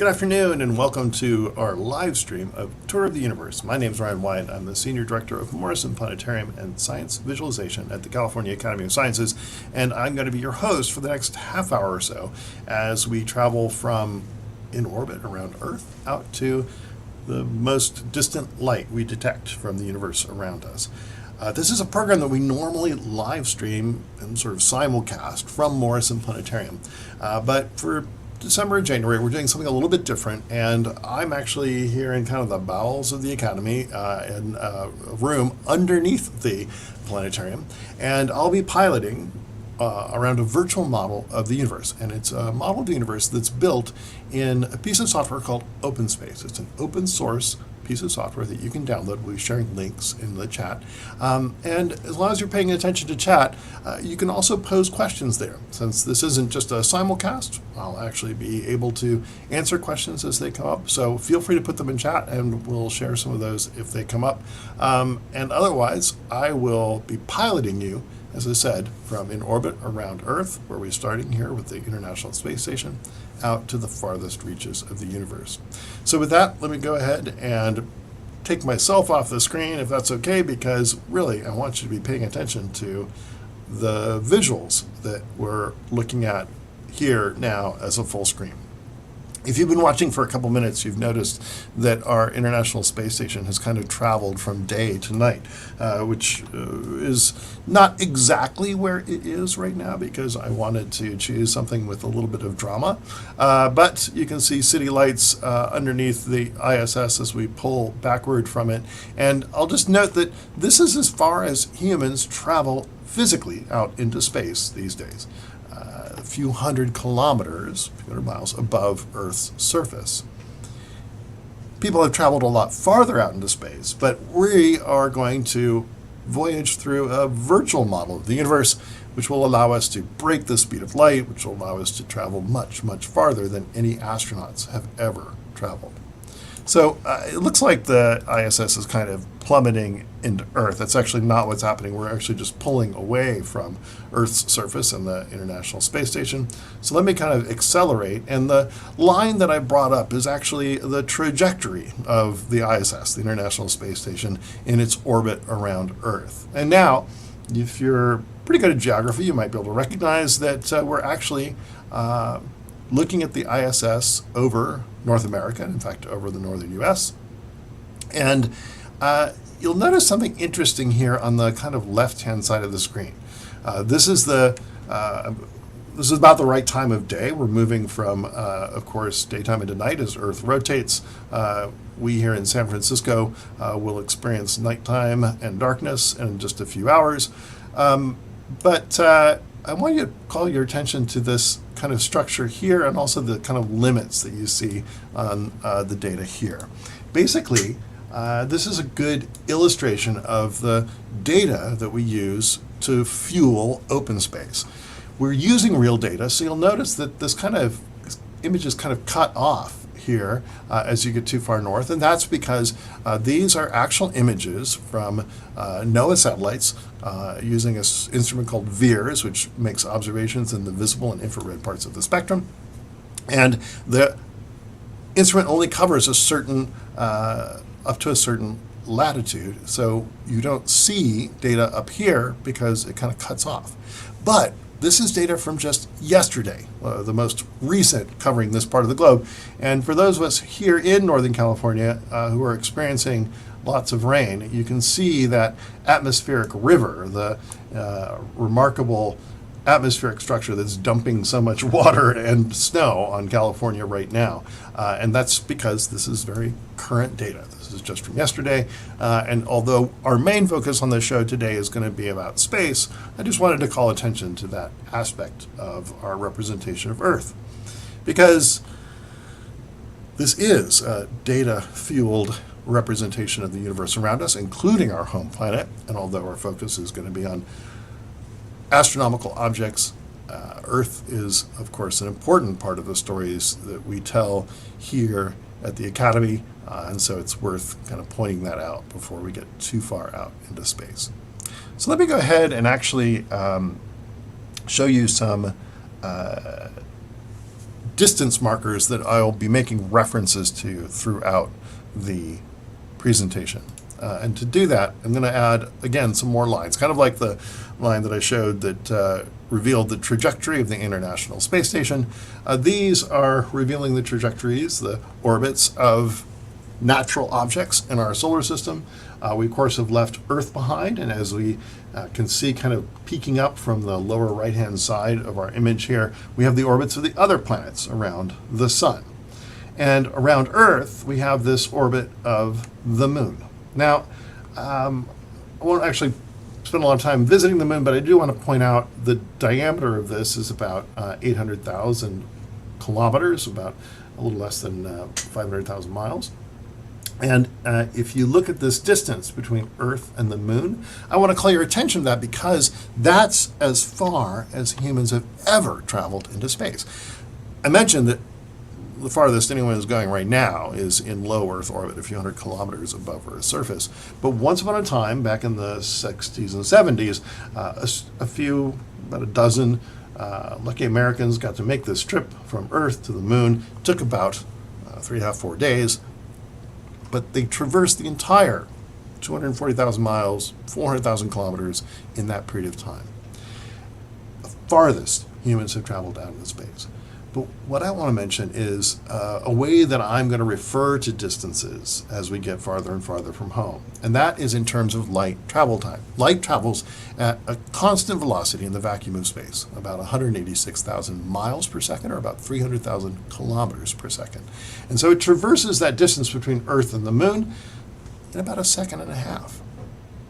afternoon and welcome to our live stream of Tour of the Universe. My name is Ryan White. I'm the Senior Director of Morrison Planetarium and Science Visualization at the California Academy of Sciences, and I'm going to be your host for the next half hour or so as we travel from in orbit around Earth out to the most distant light we detect from the universe around us. This is a program that we normally live stream and sort of simulcast from Morrison Planetarium, but for December and January, we're doing something a little bit different, and I'm actually here in kind of the bowels of the Academy in a room underneath the planetarium, and I'll be piloting around a virtual model of the universe, and it's a model of the universe that's built in a piece of software called OpenSpace. It's an open source piece of software that you can download. We'll be sharing links in the chat. And as long as you're paying attention to chat, you can also pose questions there. Since this isn't just a simulcast, I'll actually be able to answer questions as they come up. So feel free to put them in chat and we'll share some of those if they come up. And otherwise, I will be piloting you, as I said, from in orbit around Earth, where we're starting here with the International Space Station, out to the farthest reaches of the universe. So with that, let me go ahead and take myself off the screen, if that's okay, because really I want you to be paying attention to the visuals that we're looking at here now as a full screen. If you've been watching for a couple minutes, you've noticed that our International Space Station has kind of traveled from day to night, which is not exactly where it is right now because I wanted to choose something with a little bit of drama. But you can see city lights underneath the ISS as we pull backward from it. And I'll just note that this is as far as humans travel physically out into space these days. A few hundred kilometers, a few hundred miles above Earth's surface. People have traveled a lot farther out into space, but we are going to voyage through a virtual model of the universe, which will allow us to break the speed of light, which will allow us to travel much, much farther than any astronauts have ever traveled. So it looks like the ISS is kind of plummeting into Earth. That's actually not what's happening. We're actually just pulling away from Earth's surface and the International Space Station. So let me kind of accelerate. And the line that I brought up is actually the trajectory of the ISS, the International Space Station, in its orbit around Earth. And now, if you're pretty good at geography, you might be able to recognize that we're actually looking at the ISS over North America, in fact, over the northern U.S. And you'll notice something interesting here on the kind of left-hand side of the screen. This is about the right time of day. We're moving from, of course, daytime into night as Earth rotates. We here in San Francisco will experience nighttime and darkness in just a few hours. But I want you to call your attention to this kind of structure here and also the kind of limits that you see on the data here. Basically, this is a good illustration of the data that we use to fuel OpenSpace. We're using real data, so you'll notice that this kind of image is kind of cut off here as you get too far north, and that's because these are actual images from NOAA satellites using an instrument called VIIRS, which makes observations in the visible and infrared parts of the spectrum. And the instrument only covers a certain, up to a certain latitude, so you don't see data up here because it kind of cuts off. But this is data from just yesterday, the most recent covering this part of the globe. And for those of us here in Northern California who are experiencing lots of rain, you can see that atmospheric river, the remarkable atmospheric structure that's dumping so much water and snow on California right now. And that's because this is very current data. This is just from yesterday. And although our main focus on the show today is going to be about space, I just wanted to call attention to that aspect of our representation of Earth. Because this is a data-fueled representation of the universe around us, including our home planet. And although our focus is going to be on astronomical objects, Earth is, of course, an important part of the stories that we tell here at the Academy, and so it's worth kind of pointing that out before we get too far out into space. So let me go ahead and actually show you some distance markers that I'll be making references to throughout the presentation. And to do that, I'm going to add, again, some more lines, kind of like the line that I showed that revealed the trajectory of the International Space Station. These are revealing the trajectories, the orbits of natural objects in our solar system. We, of course, have left Earth behind, and as we can see kind of peeking up from the lower right-hand side of our image here, we have the orbits of the other planets around the Sun. And around Earth, we have this orbit of the Moon. Now, I won't actually spend a lot of time visiting the Moon, but I do want to point out the diameter of this is about 800,000 kilometers, about a little less than 500,000 miles. And if you look at this distance between Earth and the Moon, I want to call your attention to that because that's as far as humans have ever traveled into space. I mentioned that the farthest anyone is going right now is in low Earth orbit, a few hundred kilometers above Earth's surface. But once upon a time, back in the 60s and 70s, about a dozen lucky Americans got to make this trip from Earth to the Moon. It took about 3.5, 4 days. But they traversed the entire 240,000 miles, 400,000 kilometers in that period of time. The farthest humans have traveled out into space. But what I want to mention is a way that I'm going to refer to distances as we get farther and farther from home. And that is in terms of light travel time. Light travels at a constant velocity in the vacuum of space, about 186,000 miles per second, or about 300,000 kilometers per second. And so it traverses that distance between Earth and the Moon in about 1.5 seconds.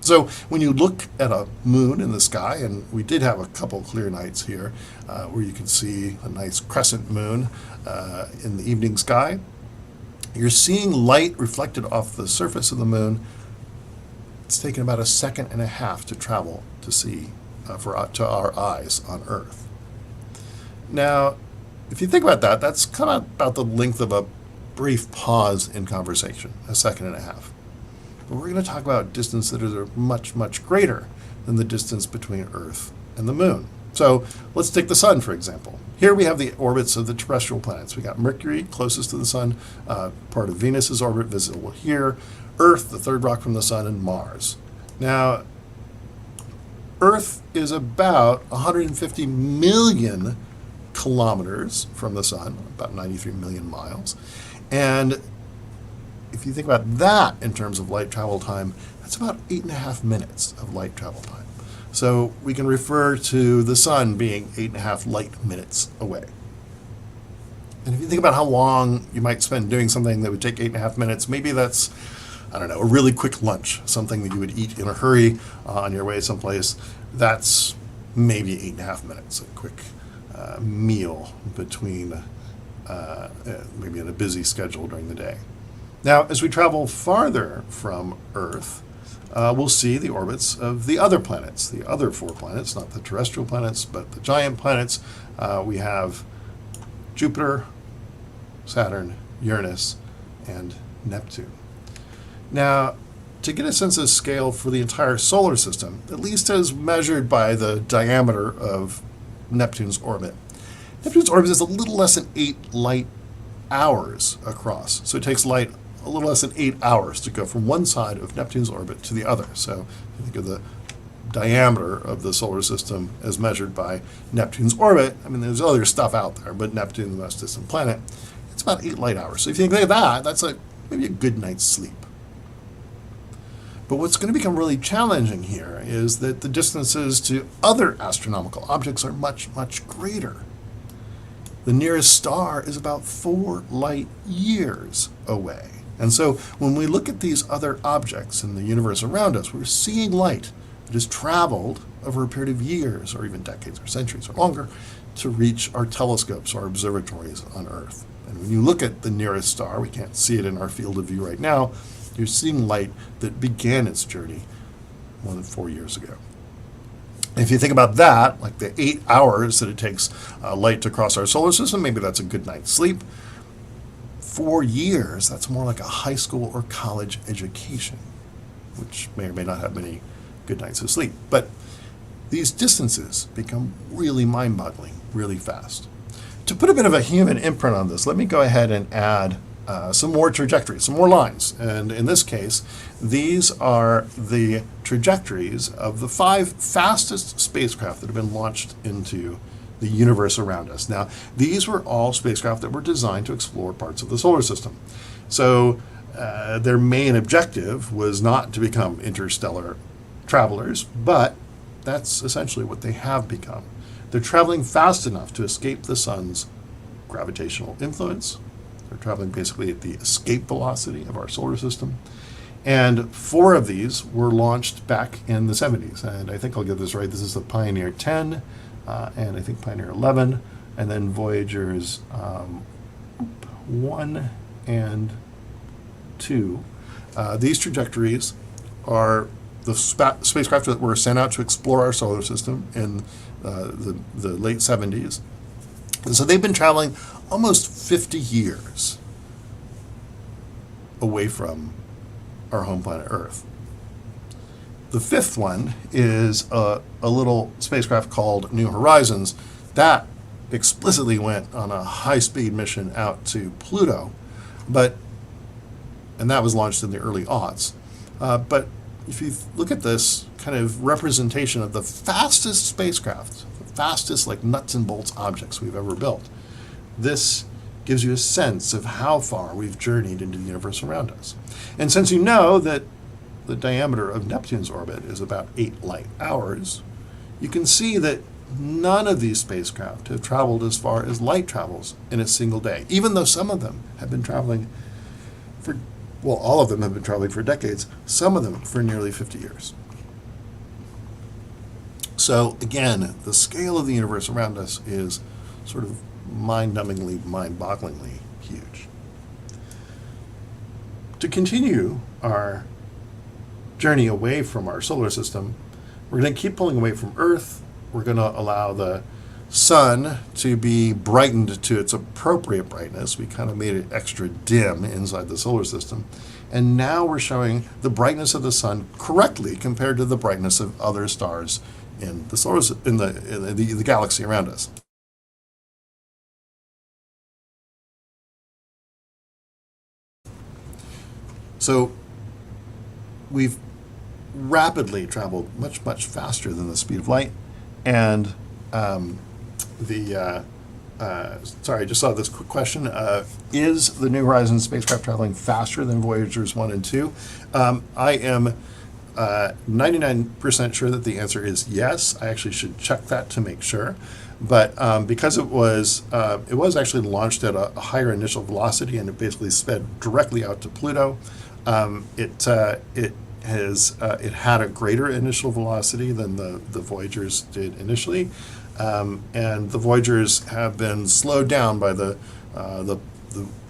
So when you look at a moon in the sky, and we did have a couple clear nights here where you can see a nice crescent moon in the evening sky, you're seeing light reflected off the surface of the moon. It's taken about 1.5 seconds to travel to see to our eyes on Earth. Now, if you think about that, that's kind of about the length of a brief pause in conversation, 1.5 seconds. But we're going to talk about distances that are much, much greater than the distance between Earth and the Moon. So let's take the Sun, for example. Here we have the orbits of the terrestrial planets. We got Mercury, closest to the Sun, part of Venus's orbit, visible here, Earth, the third rock from the Sun, and Mars. Now, Earth is about 150 million kilometers from the Sun, about 93 million miles. And if you think about that in terms of light travel time, that's about 8.5 minutes of light travel time. So we can refer to the Sun being 8.5 light minutes away. And if you think about how long you might spend doing something that would take 8.5 minutes, maybe that's, I don't know, a really quick lunch, something that you would eat in a hurry on your way someplace. That's maybe 8.5 minutes, a quick meal between maybe in a busy schedule during the day. Now, as we travel farther from Earth, we'll see the orbits of the other planets, the other 4 planets, not the terrestrial planets, but the giant planets. We have Jupiter, Saturn, Uranus, and Neptune. Now, to get a sense of scale for the entire solar system, at least as measured by the diameter of Neptune's orbit, Neptune's orbit is a little less than 8 light hours across. So it takes light a little less than 8 hours to go from one side of Neptune's orbit to the other. So if you think of the diameter of the solar system as measured by Neptune's orbit, I mean, there's other stuff out there, but Neptune, the most distant planet, it's about 8 light hours. So if you think of that, that's maybe a good night's sleep. But what's going to become really challenging here is that the distances to other astronomical objects are much, much greater. The nearest star is about 4 light years away. And so when we look at these other objects in the universe around us, we're seeing light that has traveled over a period of years or even decades or centuries or longer to reach our telescopes or observatories on Earth. And when you look at the nearest star, we can't see it in our field of view right now, you're seeing light that began its journey more than 4 years ago. If you think about that, like the 8 hours that it takes light to cross our solar system, maybe that's a good night's sleep. 4 years, that's more like a high school or college education, which may or may not have many good nights of sleep. But these distances become really mind-boggling really fast. To put a bit of a human imprint on this, let me go ahead and add some more trajectories, some more lines. And in this case, these are the trajectories of the 5 fastest spacecraft that have been launched into the universe around us. Now, these were all spacecraft that were designed to explore parts of the solar system. So their main objective was not to become interstellar travelers, but that's essentially what they have become. They're traveling fast enough to escape the sun's gravitational influence. They're traveling basically at the escape velocity of our solar system. And 4 of these were launched back in the 70s. And I think I'll get this right. This is the Pioneer 10, and I think Pioneer 11, and then Voyagers 1 and 2. These trajectories are the spacecraft that were sent out to explore our solar system in the late 70s. And so they've been traveling almost 50 years away from our home planet Earth. The 5th one is a little spacecraft called New Horizons. That explicitly went on a high-speed mission out to Pluto, and that was launched in the early aughts. But if you look at this kind of representation of the fastest spacecraft, the fastest like nuts and bolts objects we've ever built, this gives you a sense of how far we've journeyed into the universe around us. And since you know that the diameter of Neptune's orbit is about 8 light hours, you can see that none of these spacecraft have traveled as far as light travels in a single day, even though some of them have been traveling all of them have been traveling for decades, some of them for nearly 50 years. So again, the scale of the universe around us is sort of mind-numbingly, mind-bogglingly huge. To continue our journey away from our solar system, we're going to keep pulling away from Earth. We're going to allow the sun to be brightened to its appropriate brightness. We kind of made it extra dim inside the solar system. And now we're showing the brightness of the sun correctly compared to the brightness of other stars in the the galaxy around us. So we've rapidly traveled much, much faster than the speed of light, and sorry, I just saw this quick question. Is the New Horizons spacecraft traveling faster than Voyagers 1 and 2? I am 99% sure that the answer is yes. I actually should check that to make sure. But because it was actually launched at a higher initial velocity and it basically sped directly out to Pluto, it had a greater initial velocity than the Voyagers did initially. And the Voyagers have been slowed down by the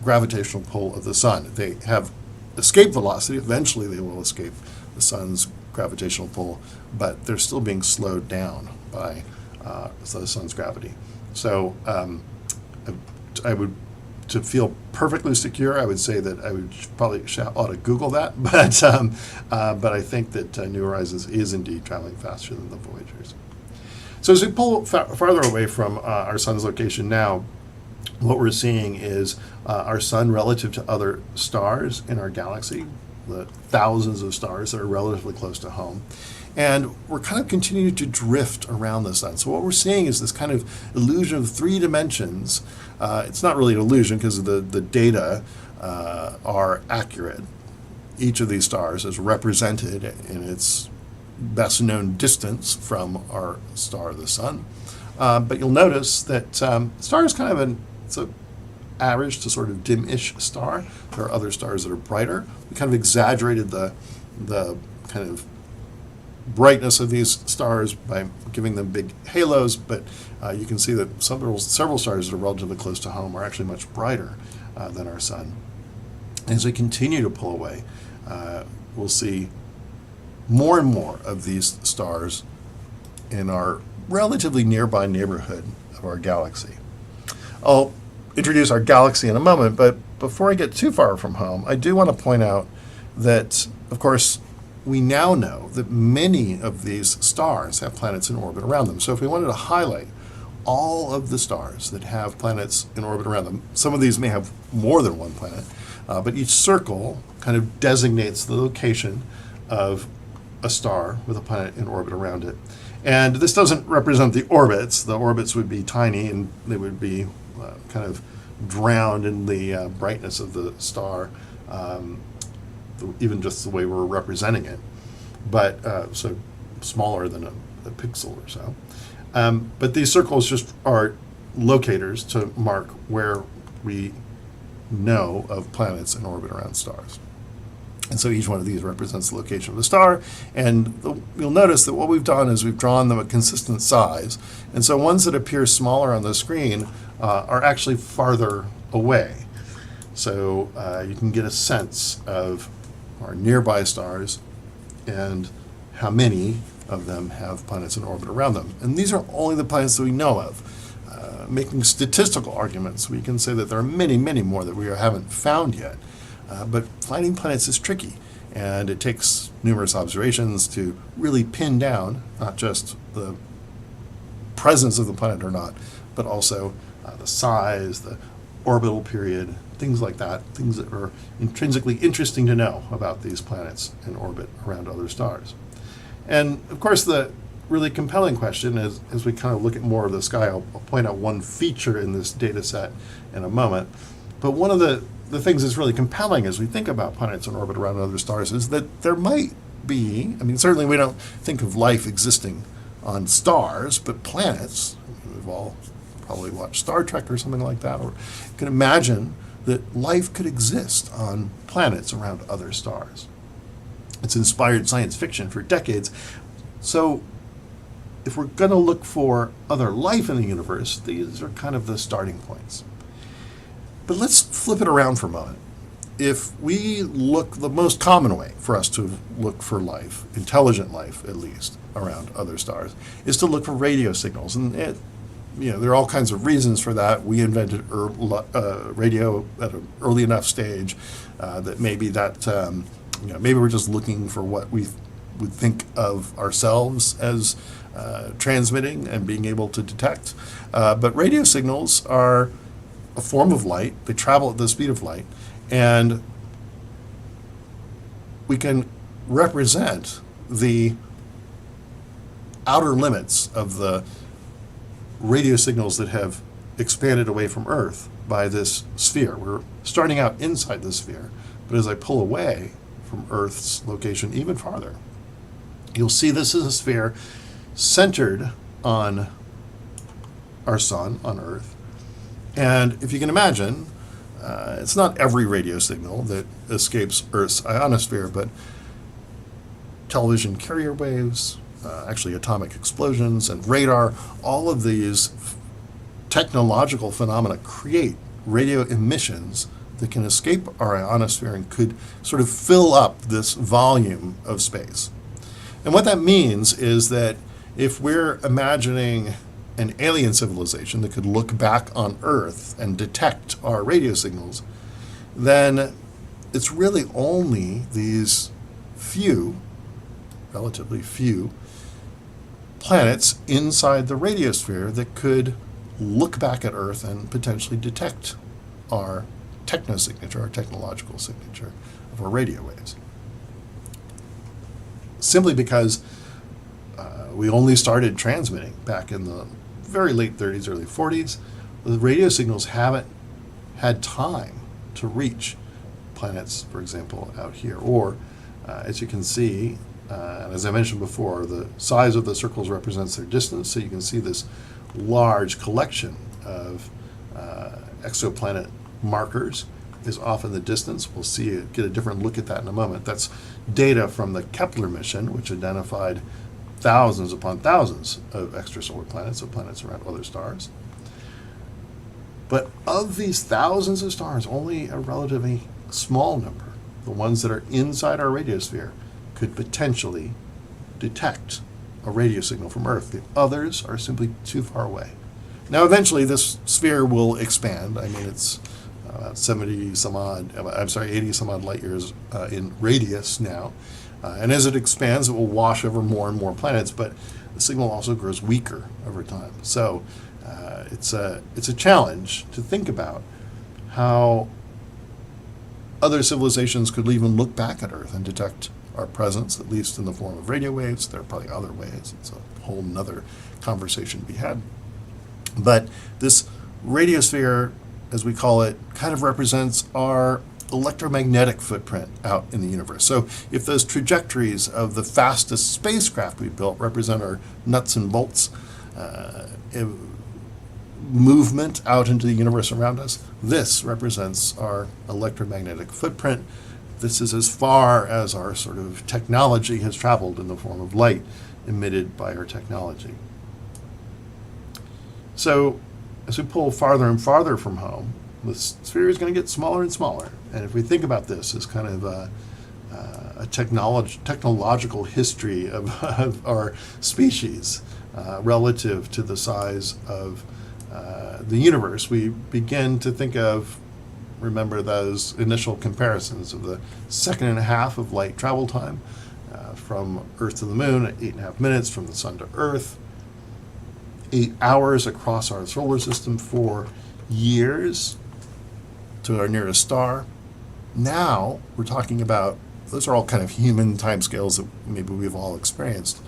gravitational pull of the sun. They have escape velocity. Eventually they will escape the sun's gravitational pull, but they're still being slowed down by the sun's gravity. So to feel perfectly secure, I would say that I would probably ought to Google that, but I think that New Horizons is indeed traveling faster than the Voyagers. So as we pull farther away from our sun's location now, what we're seeing is our sun relative to other stars in our galaxy, the thousands of stars that are relatively close to home. And we're kind of continuing to drift around the sun. So what we're seeing is this kind of illusion of 3 dimensions. It's not really an illusion because the data are accurate. Each of these stars is represented in its best known distance from our star, the sun. But you'll notice that star is kind of it's an average to sort of dim-ish star. There are other stars that are brighter. We kind of exaggerated the kind of brightness of these stars by giving them big halos, but you can see that several stars that are relatively close to home are actually much brighter than our sun. As we continue to pull away, we'll see more and more of these stars in our relatively nearby neighborhood of our galaxy. I'll introduce our galaxy in a moment, but before I get too far from home, I do want to point out that, of course, we now know that many of these stars have planets in orbit around them. So if we wanted to highlight all of the stars that have planets in orbit around them. Some of these may have more than one planet, but each circle kind of designates the location of a star with a planet in orbit around it. And this doesn't represent the orbits. The orbits would be tiny and they would be kind of drowned in the brightness of the star, even just the way we're representing it. But so smaller than a pixel or so. But these circles just are locators to mark where we know of planets in orbit around stars. And so each one of these represents the location of the star. And you'll notice that what we've done is we've drawn them a consistent size. And so ones that appear smaller on the screen are actually farther away. So you can get a sense of our nearby stars and how many of them have planets in orbit around them. And these are only the planets that we know of. Making statistical arguments, we can say that there are many, many more that we haven't found yet. But finding planets is tricky, and it takes numerous observations to really pin down not just the presence of the planet or not, but also the size, the orbital period, things like that, things that are intrinsically interesting to know about these planets in orbit around other stars. And of course, the really compelling question is, as we kind of look at more of the sky, I'll point out one feature in this data set in a moment, but one of the things that's really compelling as we think about planets in orbit around other stars is that there might be, I mean, certainly we don't think of life existing on stars, but planets. We've all probably watched Star Trek or something like that, or can imagine that life could exist on planets around other stars. It's inspired science fiction for decades. So if we're going to look for other life in the universe, these are kind of the starting points. But let's flip it around for a moment. If we look, the most common way for us to look for life, intelligent life at least, around other stars, is to look for radio signals. And there are all kinds of reasons for that. We invented radio at an early enough stage that maybe maybe we're just looking for what we would think of ourselves as transmitting and being able to detect. But radio signals are a form of light. They travel at the speed of light, and we can represent the outer limits of the radio signals that have expanded away from Earth by this sphere. We're starting out inside the sphere, but as I pull away from Earth's location even farther, you'll see this is a sphere centered on our sun, on Earth. And if you can imagine, it's not every radio signal that escapes Earth's ionosphere, but television carrier waves, actually atomic explosions and radar, all of these technological phenomena create radio emissions that can escape our ionosphere and could sort of fill up this volume of space. And what that means is that if we're imagining an alien civilization that could look back on Earth and detect our radio signals, then it's really only these relatively few planets inside the radiosphere that could look back at Earth and potentially detect our technosignature, our technological signature of our radio waves. Simply because we only started transmitting back in the very late 30s, early 40s. The radio signals haven't had time to reach planets, for example, out here. Or, as you can see, and as I mentioned before, the size of the circles represents their distance, so you can see this large collection of exoplanet markers is off in the distance. We'll get a different look at that in a moment. That's data from the Kepler mission, which identified thousands upon thousands of extrasolar planets, of planets around other stars. But of these thousands of stars, only a relatively small number, the ones that are inside our radiosphere, could potentially detect a radio signal from Earth. The others are simply too far away. Now, eventually, this sphere will expand. I mean, it's about 80 some odd light years in radius now. And as it expands, it will wash over more and more planets, but the signal also grows weaker over time. So It's a challenge to think about how other civilizations could even look back at Earth and detect our presence, at least in the form of radio waves. There are probably other ways. It's a whole nother conversation to be had. But this radiosphere, as we call it, kind of represents our electromagnetic footprint out in the universe. So if those trajectories of the fastest spacecraft we built represent our nuts and bolts movement out into the universe around us, this represents our electromagnetic footprint. This is as far as our sort of technology has traveled in the form of light emitted by our technology. So as we pull farther and farther from home, the sphere is going to get smaller and smaller. And if we think about this as kind of a technological history of our species relative to the size of the universe, we begin to think of, remember those initial comparisons of the second and a half of light travel time from Earth to the Moon at 8.5 minutes, from the Sun to Earth, 8 hours across our solar system, 4 years to our nearest star. Now we're talking about, those are all kind of human timescales that maybe we've all experienced,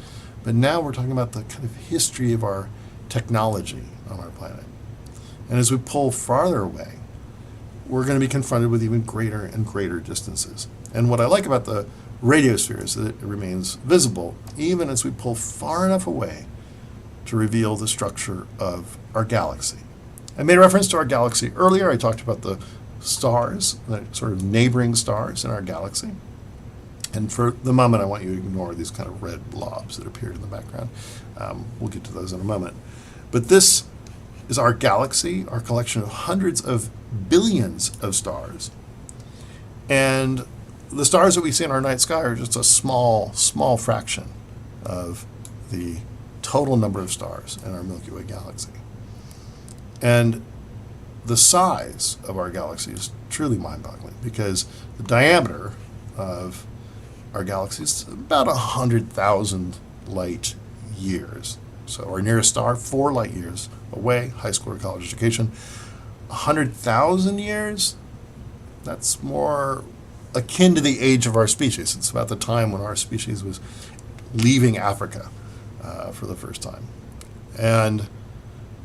but now we're talking about the kind of history of our technology on our planet. And as we pull farther away, we're going to be confronted with even greater and greater distances. And what I like about the radiosphere is that it remains visible even as we pull far enough away to reveal the structure of our galaxy. I made reference to our galaxy earlier. I talked about the stars, the sort of neighboring stars in our galaxy. And for the moment, I want you to ignore these kind of red blobs that appeared in the background. We'll get to those in a moment. But this is our galaxy, our collection of hundreds of billions of stars. And the stars that we see in our night sky are just a small, small fraction of the total number of stars in our Milky Way galaxy. And the size of our galaxy is truly mind-boggling, because the diameter of our galaxy is about 100,000 light years. So our nearest star, 4 light years away, high school or college education. 100,000 years, that's more akin to the age of our species. It's about the time when our species was leaving Africa for the first time. And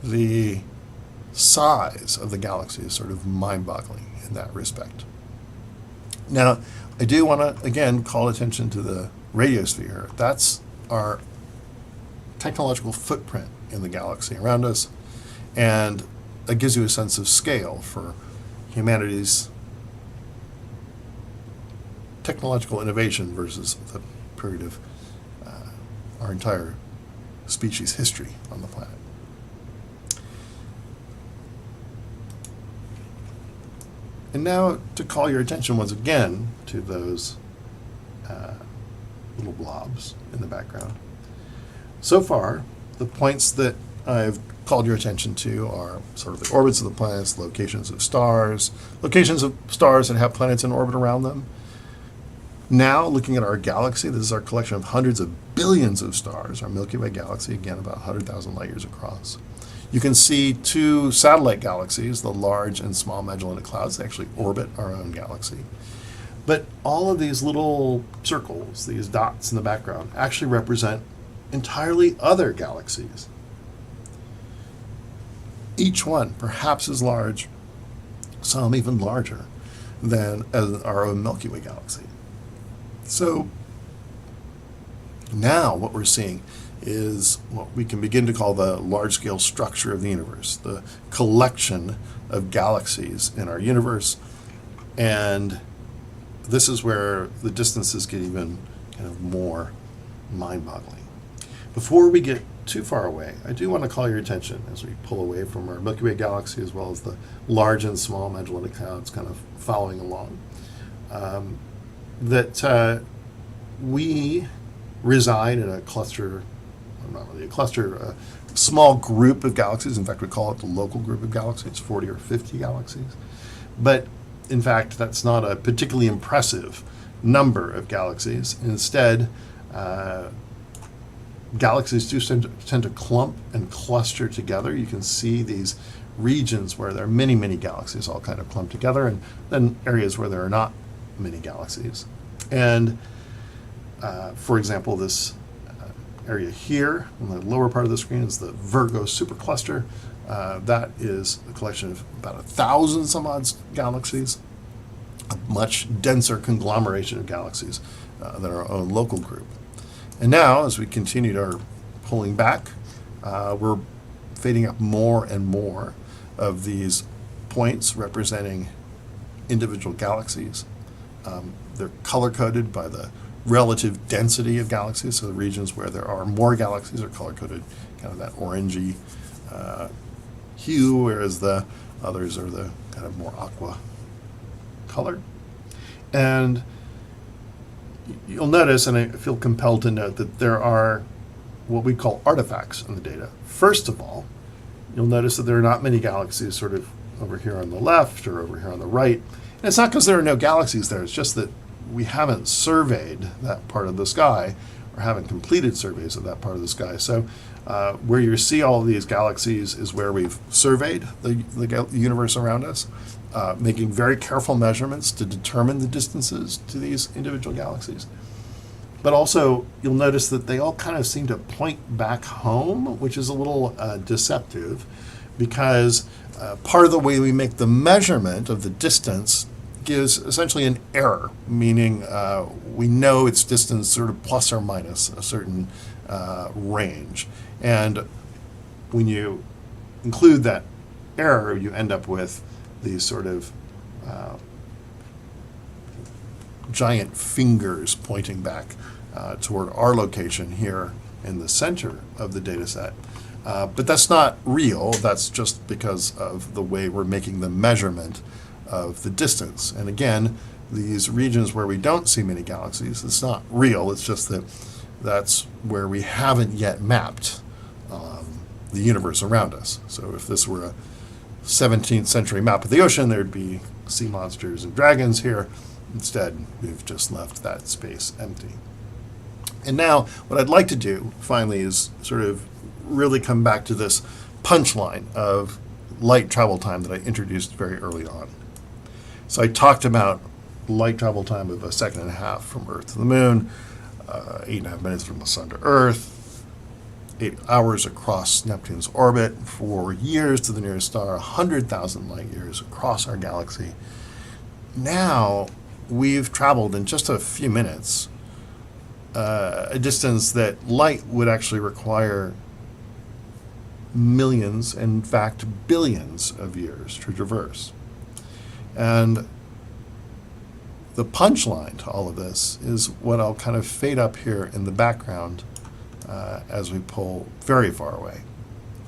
the size of the galaxy is sort of mind-boggling in that respect. Now, I do want to, again, call attention to the radiosphere. That's our technological footprint in the galaxy around us, and it gives you a sense of scale for humanity's technological innovation versus the period of our entire species history on the planet. And now to call your attention once again to those little blobs in the background. So far, the points that I've called your attention to are sort of the orbits of the planets, locations of stars that have planets in orbit around them. Now, looking at our galaxy, this is our collection of hundreds of billions of stars, our Milky Way galaxy, again, about 100,000 light years across. You can see 2 satellite galaxies, the Large and Small Magellanic Clouds. They actually orbit our own galaxy. But all of these little circles, these dots in the background, actually represent entirely other galaxies. Each one perhaps as large, some even larger, than our own Milky Way galaxy. So now what we're seeing is what we can begin to call the large-scale structure of the universe, the collection of galaxies in our universe. And this is where the distances get even kind of more mind-boggling. Before we get too far away, I do want to call your attention as we pull away from our Milky Way galaxy, as well as the Large and Small Magellanic Clouds kind of following along, that we reside in a cluster, not really a cluster, a small group of galaxies. In fact, we call it the local group of galaxies, 40 or 50 galaxies. But in fact, that's not a particularly impressive number of galaxies. Instead, galaxies do tend to clump and cluster together. You can see these regions where there are many, many galaxies all kind of clumped together, and then areas where there are not many galaxies. And for example, this area here on the lower part of the screen is the Virgo supercluster. That is a collection of about 1,000 some odd galaxies, a much denser conglomeration of galaxies than our own local group. And now, as we continued our pulling back, we're fading up more and more of these points representing individual galaxies. They're color-coded by the relative density of galaxies, so the regions where there are more galaxies are color-coded kind of that orangey hue, whereas the others are the kind of more aqua color. And you'll notice, and I feel compelled to note, that there are what we call artifacts in the data. First of all, you'll notice that there are not many galaxies sort of over here on the left or over here on the right. And it's not because there are no galaxies there, it's just that we haven't surveyed that part of the sky, or haven't completed surveys of that part of the sky. So where you see all of these galaxies is where we've surveyed the universe around us, making very careful measurements to determine the distances to these individual galaxies. But also, you'll notice that they all kind of seem to point back home, which is a little deceptive, because part of the way we make the measurement of the distance gives essentially an error, meaning we know its distance sort of plus or minus a certain range. And when you include that error, you end up with these sort of giant fingers pointing back toward our location here in the center of the data set. But that's not real. That's just because of the way we're making the measurement of the distance. And again, these regions where we don't see many galaxies, it's not real. It's just that that's where we haven't yet mapped the universe around us. So if this were a 17th century map of the ocean, there'd be sea monsters and dragons here. Instead, we've just left that space empty. And now, what I'd like to do, finally, is sort of really come back to this punchline of light travel time that I introduced very early on. So I talked about light travel time of 1.5 seconds from Earth to the Moon, 8.5 minutes from the Sun to Earth, 8 hours across Neptune's orbit, 4 years to the nearest star, 100,000 light years across our galaxy. Now, we've traveled in just a few minutes a distance that light would actually require millions, in fact billions of years to traverse. And the punchline to all of this is what I'll kind of fade up here in the background as we pull very far away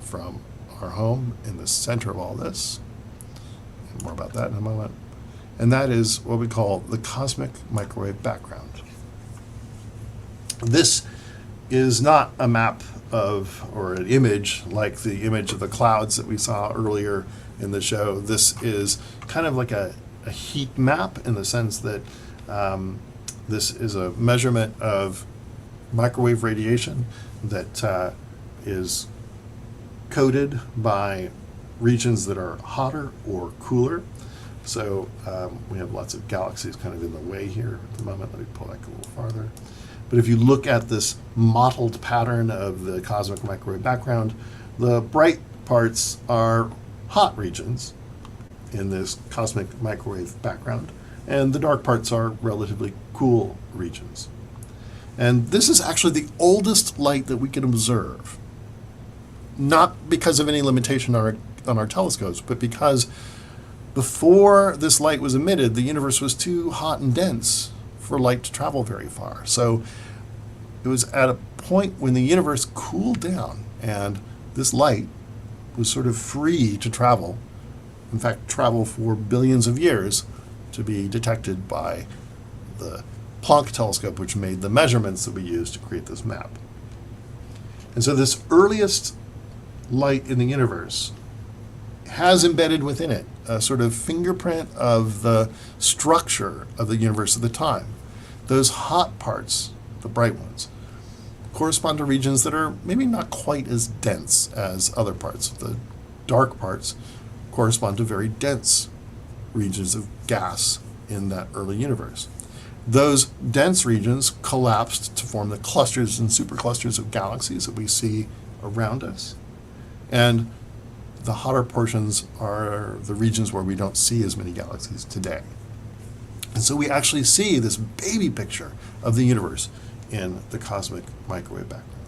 from our home in the center of all this. And more about that in a moment. And that is what we call the cosmic microwave background. This is not a map of, or an image like the image of the clouds that we saw earlier in the show. This is kind of like a heat map in the sense that this is a measurement of microwave radiation that is coded by regions that are hotter or cooler. So we have lots of galaxies kind of in the way here at the moment. Let me pull that a little farther. But if you look at this mottled pattern of the cosmic microwave background, the bright parts are hot regions in this cosmic microwave background, and the dark parts are relatively cool regions. And this is actually the oldest light that we can observe, not because of any limitation on our telescopes, but because before this light was emitted, the universe was too hot and dense for light to travel very far. So it was at a point when the universe cooled down and this light was sort of free to travel, in fact, travel for billions of years to be detected by the Planck telescope, which made the measurements that we used to create this map. And so this earliest light in the universe has embedded within it a sort of fingerprint of the structure of the universe at the time. Those hot parts, the bright ones, correspond to regions that are maybe not quite as dense as other parts. The dark parts correspond to very dense regions of gas in that early universe. Those dense regions collapsed to form the clusters and superclusters of galaxies that we see around us. And the hotter portions are the regions where we don't see as many galaxies today. And so we actually see this baby picture of the universe in the cosmic microwave background.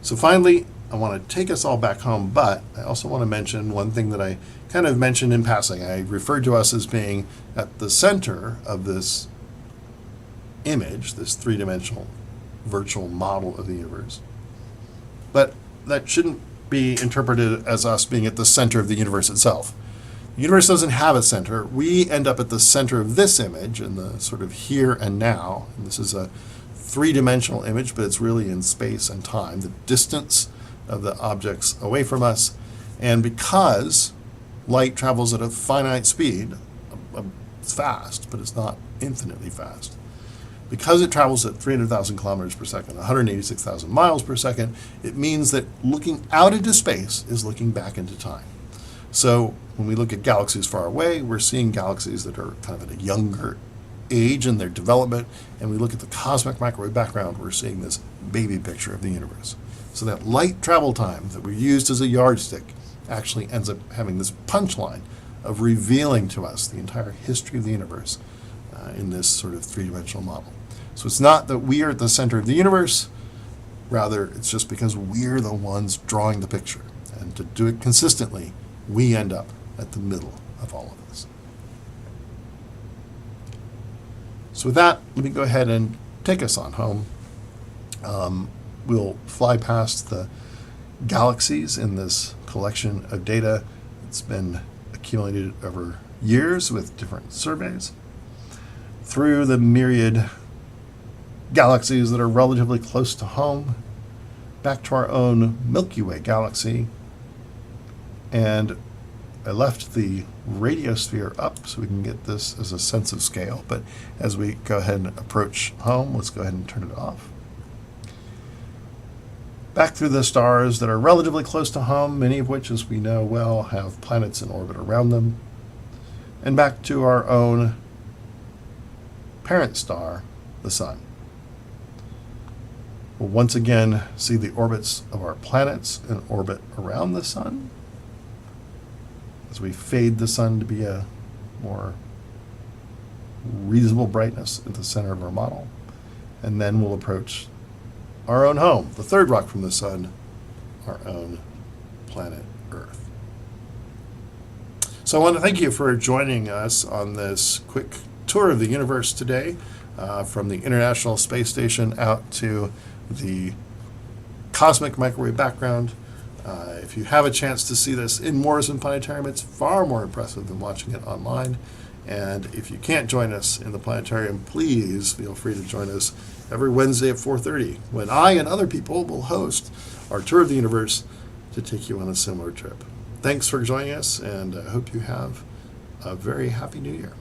So finally, I want to take us all back home, but I also want to mention one thing that I kind of mentioned in passing. I referred to us as being at the center of this image, this three-dimensional virtual model of the universe. But that shouldn't be interpreted as us being at the center of the universe itself. The universe doesn't have a center. We end up at the center of this image in the sort of here and now. And this is a three-dimensional image, but it's really in space and time, the distance of the objects away from us. And because light travels at a finite speed, it's fast, but it's not infinitely fast. Because it travels at 300,000 kilometers per second, 186,000 miles per second, it means that looking out into space is looking back into time. So when we look at galaxies far away, we're seeing galaxies that are kind of at a younger age in their development, and we look at the cosmic microwave background, we're seeing this baby picture of the universe. So that light travel time that we used as a yardstick actually ends up having this punchline of revealing to us the entire history of the universe in this sort of three-dimensional model. So it's not that we are at the center of the universe, rather it's just because we're the ones drawing the picture. And to do it consistently, we end up at the middle of all of this. So with that, let me go ahead and take us on home. We'll fly past the galaxies in this collection of data that's been accumulated over years with different surveys, through the myriad galaxies that are relatively close to home, back to our own Milky Way galaxy. And I left the radiosphere up so we can get this as a sense of scale, but as we go ahead and approach home, let's go ahead and turn it off. Back through the stars that are relatively close to home, many of which, as we know well, have planets in orbit around them, and back to our own parent star, the Sun. We'll once again see the orbits of our planets in orbit around the Sun as we fade the Sun to be a more reasonable brightness at the center of our model. And then we'll approach our own home, the third rock from the Sun, our own planet Earth. So I want to thank you for joining us on this quick tour of the universe today, from the International Space Station out to the cosmic microwave background. If you have a chance to see this in Morrison Planetarium, it's far more impressive than watching it online. And if you can't join us in the planetarium, please feel free to join us every Wednesday at 4:30, when I and other people will host our tour of the universe to take you on a similar trip. Thanks for joining us, and I hope you have a very happy New Year.